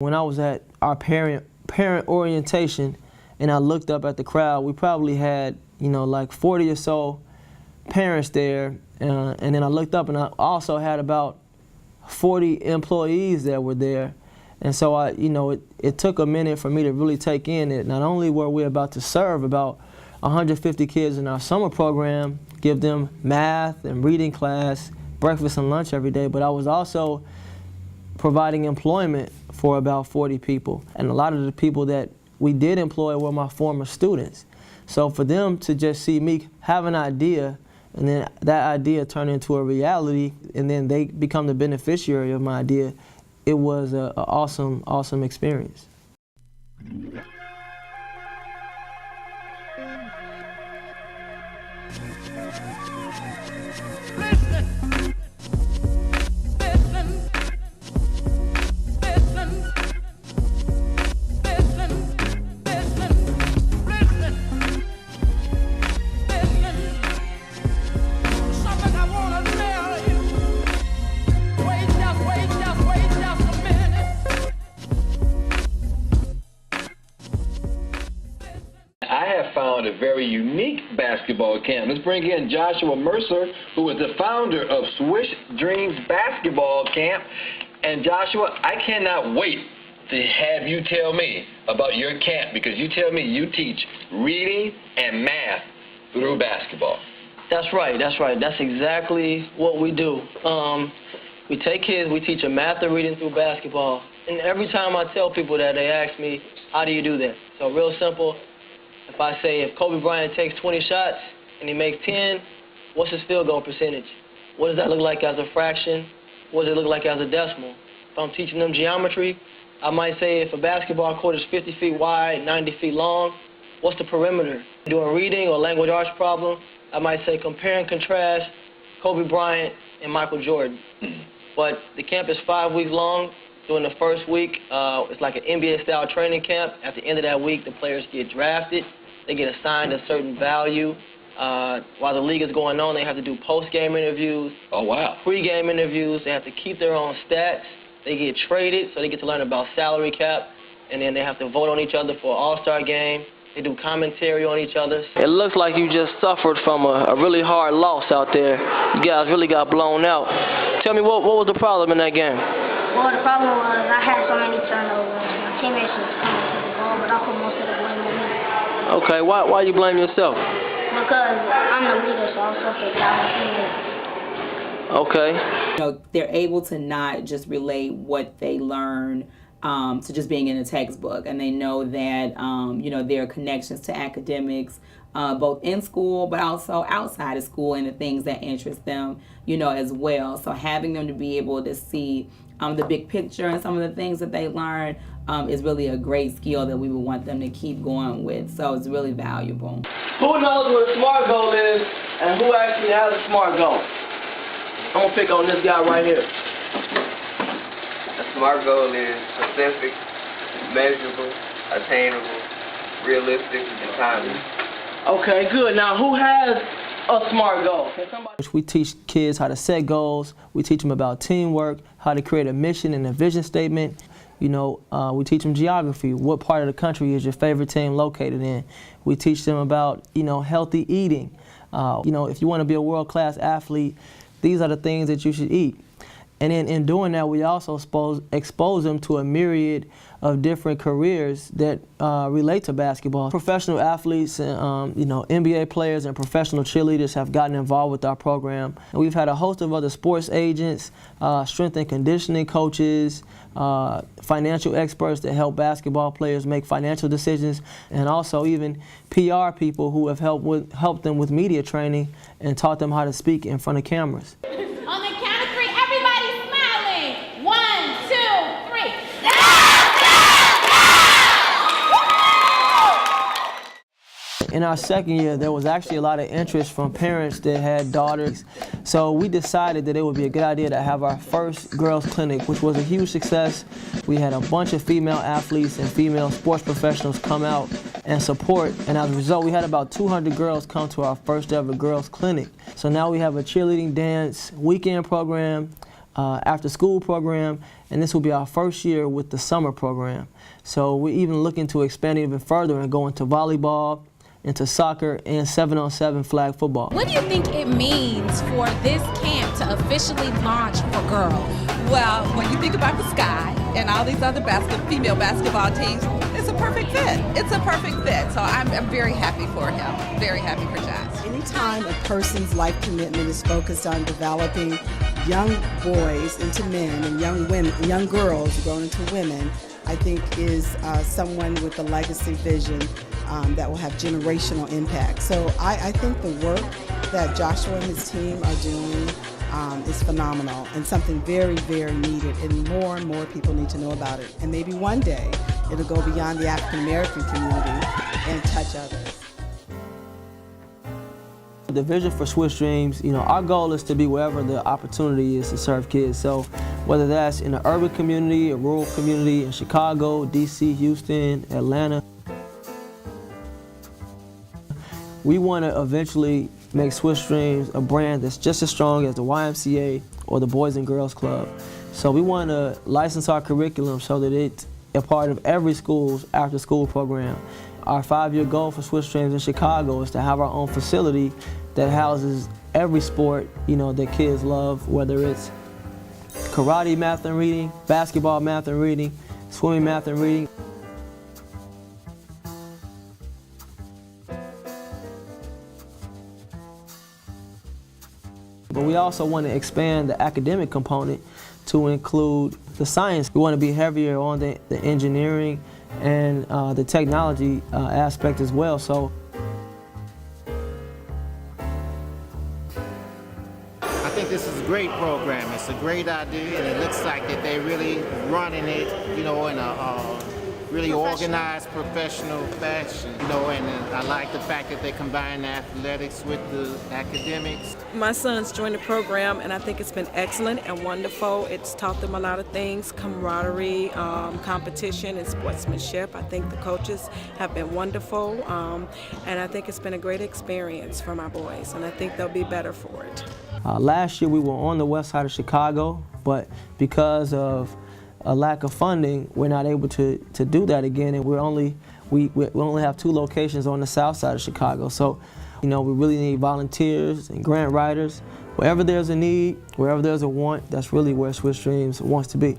When I was at our parent orientation and I looked up at the crowd, we probably had, like 40 or so parents there. And then I looked up and I also had about 40 employees that were there. And so it took a minute for me to really take in it. Not only were we about to serve about 150 kids in our summer program, give them math and reading class, breakfast and lunch every day, but I was also providing employment for about 40 people. And a lot of the people that we did employ were my former students. So for them to just see me have an idea and then that idea turn into a reality and then they become the beneficiary of my idea, it was an awesome, awesome experience. Found a very unique basketball camp. Let's bring in Joshua Mercer, who is the founder of Swish Dreams basketball camp. And Joshua, I cannot wait to have you tell me about your camp, because you tell me you teach reading and math through basketball. That's right. That's exactly what we do. We take kids, we teach them math and reading through basketball. And every time I tell people that, they ask me, how do you do that? So real simple. If I say if Kobe Bryant takes 20 shots and he makes 10, what's his field goal percentage? What does that look like as a fraction? What does it look like as a decimal? If I'm teaching them geometry, I might say if a basketball court is 50 feet wide, 90 feet long, what's the perimeter? Doing reading or language arts problem, I might say compare and contrast Kobe Bryant and Michael Jordan. But the camp is 5 weeks long. During the first week, it's like an NBA-style training camp. At the end of that week, the players get drafted. They get assigned a certain value. While the league is going on, they have to do post-game interviews. Oh, wow. Pre-game interviews. They have to keep their own stats. They get traded, so they get to learn about salary cap. And then they have to vote on each other for an all-star game. They do commentary on each other. It looks like you just suffered from a really hard loss out there. You guys really got blown out. Tell me, what was the problem in that game? Well, the problem was I had so many turnovers. My teammates was coming to the ball, but I put most of the blame on me. Okay, why you blame yourself? Because I'm the leader, so I'm supposed to guide my teammates. Okay. They're able to not just relate what they learn to just being in a textbook, and they know that there are connections to academics, both in school but also outside of school, and the things that interest them, as well. So having them to be able to see the big picture and some of the things that they learn is really a great skill that we would want them to keep going with. So it's really valuable. Who knows what a SMART goal is and who actually has a SMART goal? I'm going to pick on this guy right here. A SMART goal is specific, measurable, attainable, realistic, and timely. Okay, good. Now, who has a SMART goal? We teach kids how to set goals. We teach them about teamwork, how to create a mission and a vision statement. We teach them geography. What part of the country is your favorite team located in? We teach them about, healthy eating. If you want to be a world-class athlete, these are the things that you should eat. And then in doing that, we also expose them to a myriad of different careers that relate to basketball. Professional athletes and NBA players and professional cheerleaders have gotten involved with our program. And we've had a host of other sports agents, strength and conditioning coaches, financial experts that help basketball players make financial decisions, and also even PR people who have helped them with media training and taught them how to speak in front of cameras. On the count of 3, everybody smiling. 1, 2, 3. In our second year, there was actually a lot of interest from parents that had daughters. So we decided that it would be a good idea to have our first girls clinic, which was a huge success. We had a bunch of female athletes and female sports professionals come out and support. And as a result, we had about 200 girls come to our first ever girls clinic. So now we have a cheerleading, dance, weekend program, after school program, and this will be our first year with the summer program. So we're even looking to expand it even further and go into volleyball, into soccer, and 7-on-7 flag football. What do you think it means for this camp to officially launch for girls? Well, when you think about the Sky and all these other female basketball teams, it's a perfect fit. It's a perfect fit. So I'm very happy for him. Very happy for Josh. Anytime a person's life commitment is focused on developing young boys into men and young girls grown into women, I think is someone with a legacy vision that will have generational impact. So I think the work that Joshua and his team are doing is phenomenal and something very, very needed, and more people need to know about it. And maybe one day it'll go beyond the African American community and touch others. The vision for Swish Dreams, our goal is to be wherever the opportunity is to serve kids. So whether that's in an urban community, a rural community, in Chicago, DC, Houston, Atlanta. We want to eventually make Swish Dreams a brand that's just as strong as the YMCA or the Boys and Girls Club. So we want to license our curriculum so that it's a part of every school's after-school program. Our 5-year goal for Swish Dreams in Chicago is to have our own facility that houses every sport, that kids love, whether it's karate, math, and reading, basketball, math, and reading, swimming, math, and reading. But we also want to expand the academic component to include the science. We want to be heavier on the engineering and the technology aspect as well. So I think this is a great program. It's a great idea, and it looks like that they're really running it, in a really organized, professional fashion, and I like the fact that they combine the athletics with the academics. My sons joined the program, and I think it's been excellent and wonderful. It's taught them a lot of things, camaraderie, competition, and sportsmanship. I think the coaches have been wonderful, and I think it's been a great experience for my boys, and I think they'll be better for it. Last year we were on the west side of Chicago, but because of a lack of funding, we're not able to do that again, and we only have 2 locations on the south side of Chicago. So, we really need volunteers and grant writers. Wherever there's a need, wherever there's a want, that's really where Swish Dreams wants to be.